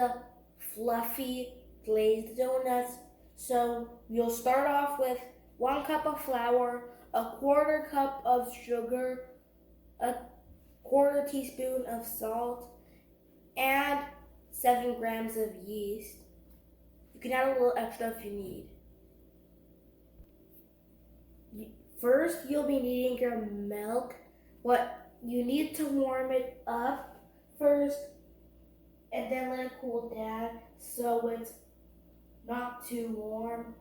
the fluffy glazed donuts. So you'll start off with 1 cup of flour, a 1/4 cup of sugar, a 1/4 teaspoon of salt, and 7 grams of yeast. You can add a little extra if you need. First, you'll be needing your milk. What you need to warm it up first and then let it cool down so it's not too warm.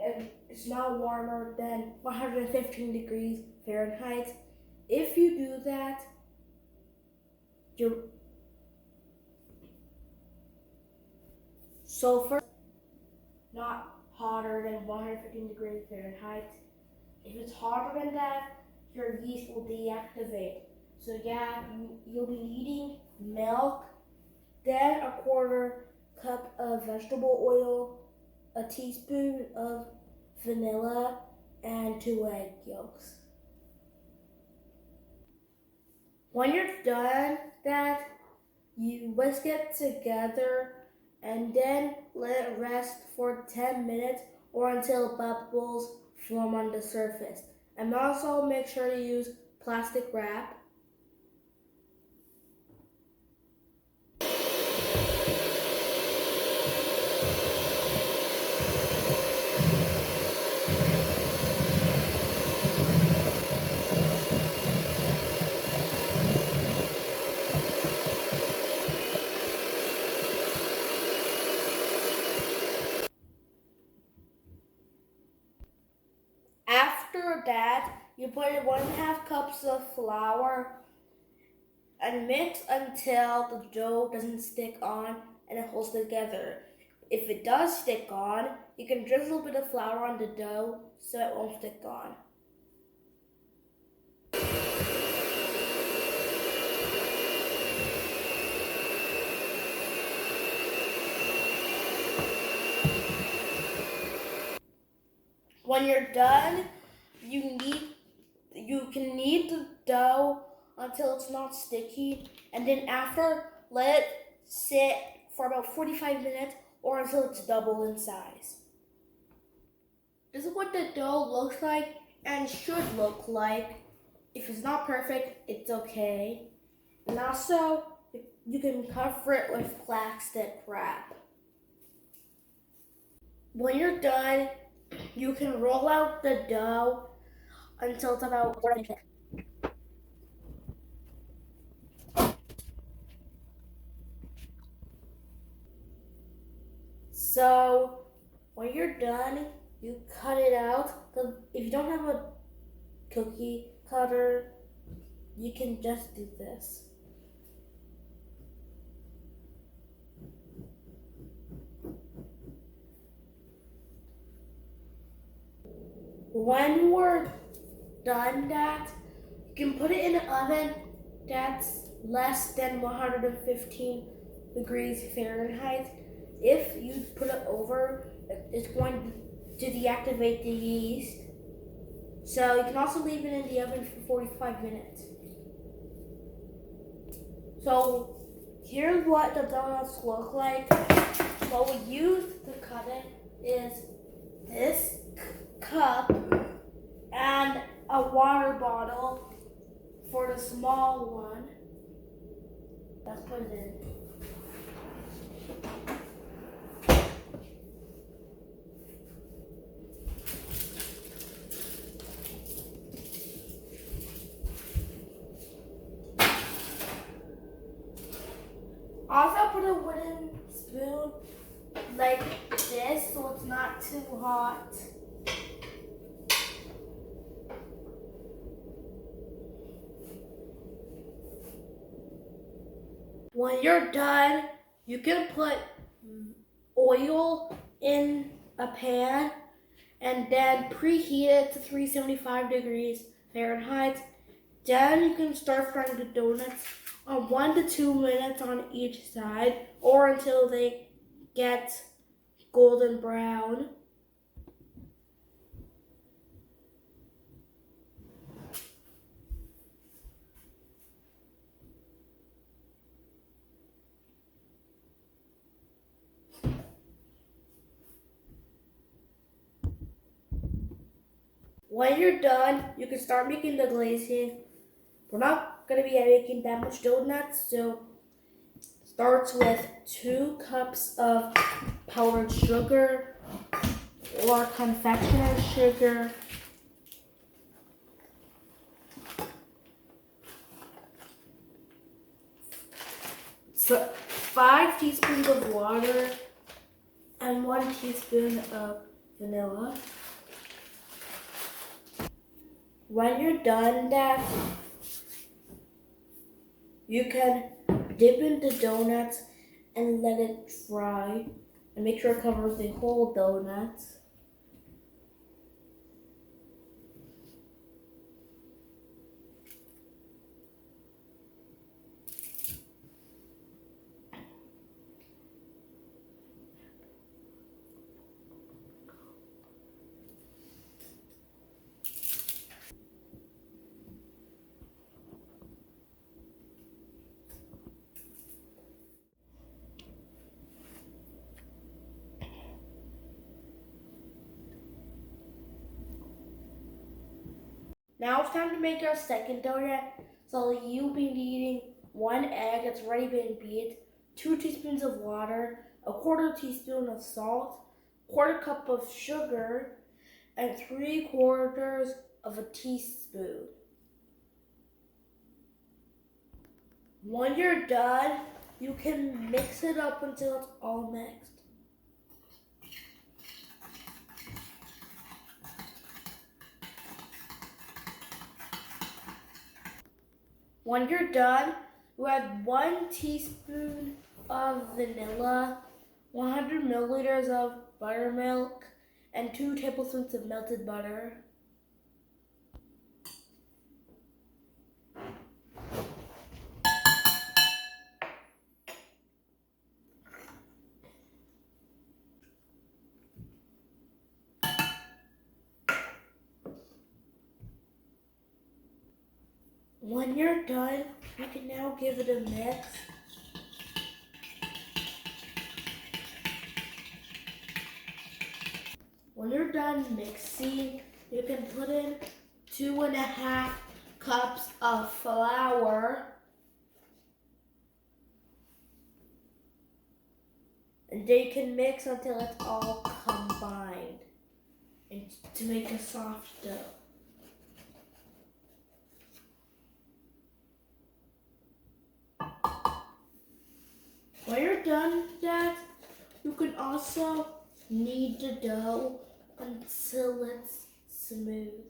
And it's not warmer than 115 degrees Fahrenheit. If you do that, first, not hotter than 115 degrees Fahrenheit. If it's hotter than that, your yeast will deactivate. So yeah, you'll be needing milk, then a 1/4 cup of vegetable oil, a teaspoon of vanilla, and 2 egg yolks. When you're done that, you whisk it together and then let it rest for 10 minutes or until bubbles form on the surface. And also make sure to use plastic wrap. After that, you put in 1/2 cups of flour and mix until the dough doesn't stick on and it holds together. If it does stick on, you can drizzle a bit of flour on the dough so it won't stick on. When you're done, you can knead the dough until it's not sticky, and then after, let it sit for about 45 minutes or until it's double in size. This is what the dough looks like and should look like. If it's not perfect, it's okay. And also, you can cover it with plastic wrap. When you're done, you can roll out the dough until it's about 1/4 inch thick. So when you're done, you cut it out. If you don't have a cookie cutter, you can just do this. When we're done that, you can put it in an oven that's less than 115 degrees Fahrenheit. If you put it over, it's going to deactivate the yeast. So you can also leave it in the oven for 45 minutes. So here's what the donuts look like. What we use to cut it is this cup and a water bottle for the small one. Let's put it in. Also put a wooden spoon like this so it's not too hot. When you're done, you can put oil in a pan and then preheat it to 375 degrees Fahrenheit. Then you can start frying the donuts on 1 to 2 minutes on each side or until they get golden brown. When you're done, you can start making the glazing. We're not going to be making that much donuts, so starts with 2 cups of powdered sugar or confectioner's sugar. So 5 teaspoons of water and 1 teaspoon of vanilla. When you're done that, you can dip into donuts and let it dry and make sure it covers the whole donut. Now it's time to make our second donut. So you'll be needing 1 egg that's already been beat, 2 teaspoons of water, a 1/4 teaspoon of salt, 1/4 cup of sugar, and 3/4 of a teaspoon. When you're done, you can mix it up until it's all mixed. When you're done, you add 1 teaspoon of vanilla, 100 milliliters of buttermilk, and 2 tablespoons of melted butter. When you're done, you can now give it a mix. When you're done mixing, you can put in 2.5 cups of flour. And then you can mix until it's all combined and to make a soft dough. When you're done with that, you can also knead the dough until it's smooth.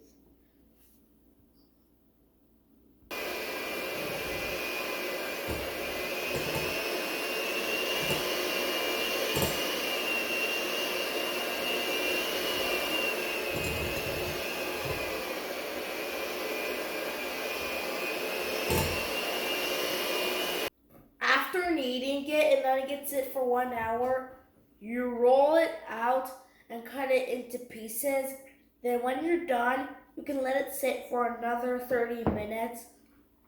After kneading it and letting it sit for 1 hour, you roll it out and cut it into pieces. Then when you're done, you can let it sit for another 30 minutes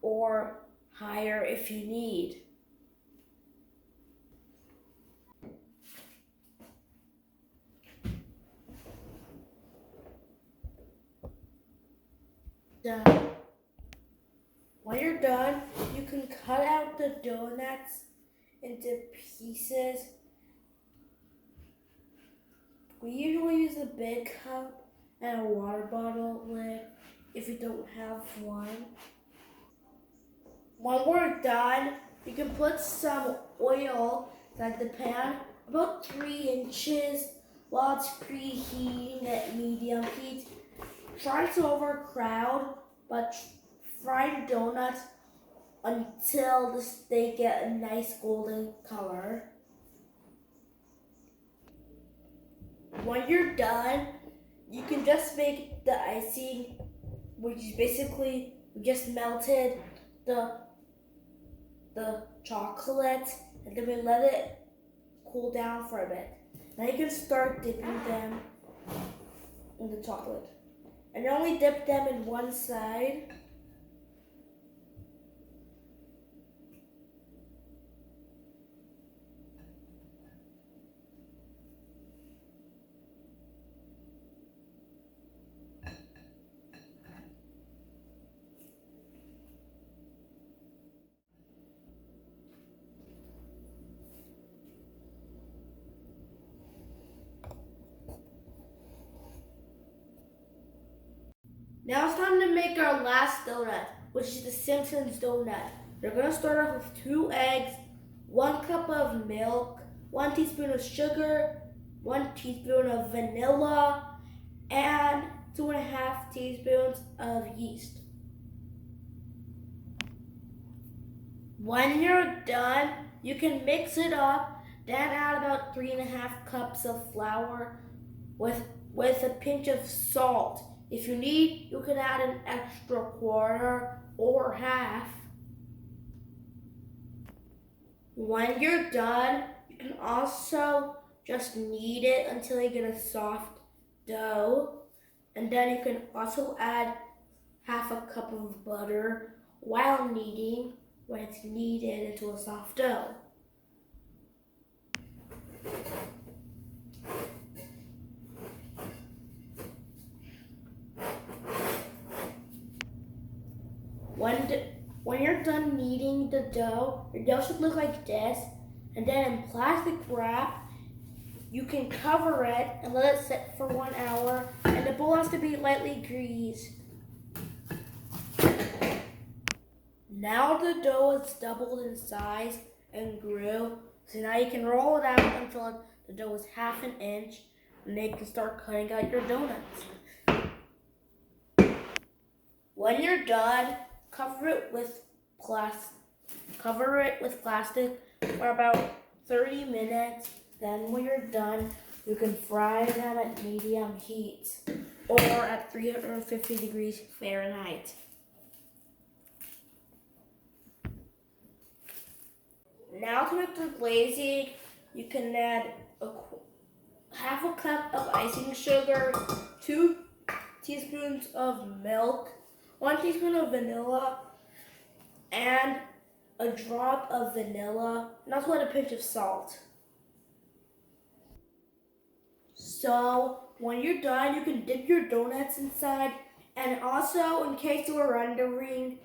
or higher if you need. Done. When you're done, you can cut out the donuts into pieces. We usually use a big cup and a water bottle lid if you don't have one. When we're done, you can put some oil inside the pan, about 3 inches, while it's preheating at medium heat. Try to overcrowd, but fry donuts until they get a nice golden color. When you're done, you can just make the icing, which is basically we just melted the chocolate and then we let it cool down for a bit. Now you can start dipping them in the chocolate. And only dip them in one side. Now it's time to make our last donut, which is the Simpsons Donut. We're going to start off with 2 eggs, 1 cup of milk, 1 teaspoon of sugar, 1 teaspoon of vanilla, and 2.5 teaspoons of yeast. When you're done, you can mix it up, then add about 3.5 cups of flour with a pinch of salt. If you need, you can add an extra quarter or half. When you're done, you can also just knead it until you get a soft dough. And then you can also add half a cup of butter while kneading when it's kneaded into a soft dough. When you're done kneading the dough, your dough should look like this. And then in plastic wrap, you can cover it and let it sit for 1 hour. And the bowl has to be lightly greased. Now the dough is doubled in size and grew. So now you can roll it out until the dough is 1/2 inch. And then you can start cutting out your donuts. When you're done, cover it with plastic for about 30 minutes. Then when you're done, you can fry them at medium heat or at 350 degrees Fahrenheit. Now to make the glazing, you can add 1/2 cup of icing sugar, 2 teaspoons of milk, 1 teaspoon of vanilla, and a drop of vanilla, and also a pinch of salt. So when you're done, you can dip your donuts inside, and also in case you were wondering,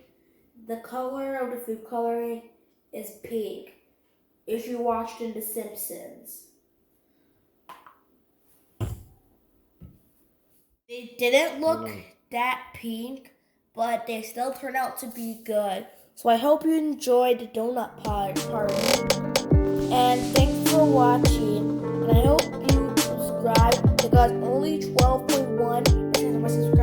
the color of the food coloring is pink if you watched in The Simpsons. They didn't look that pink, but they still turned out to be good. So I hope you enjoyed the donut party. And thanks for watching. And I hope you subscribe because only 12.1% of my subscribers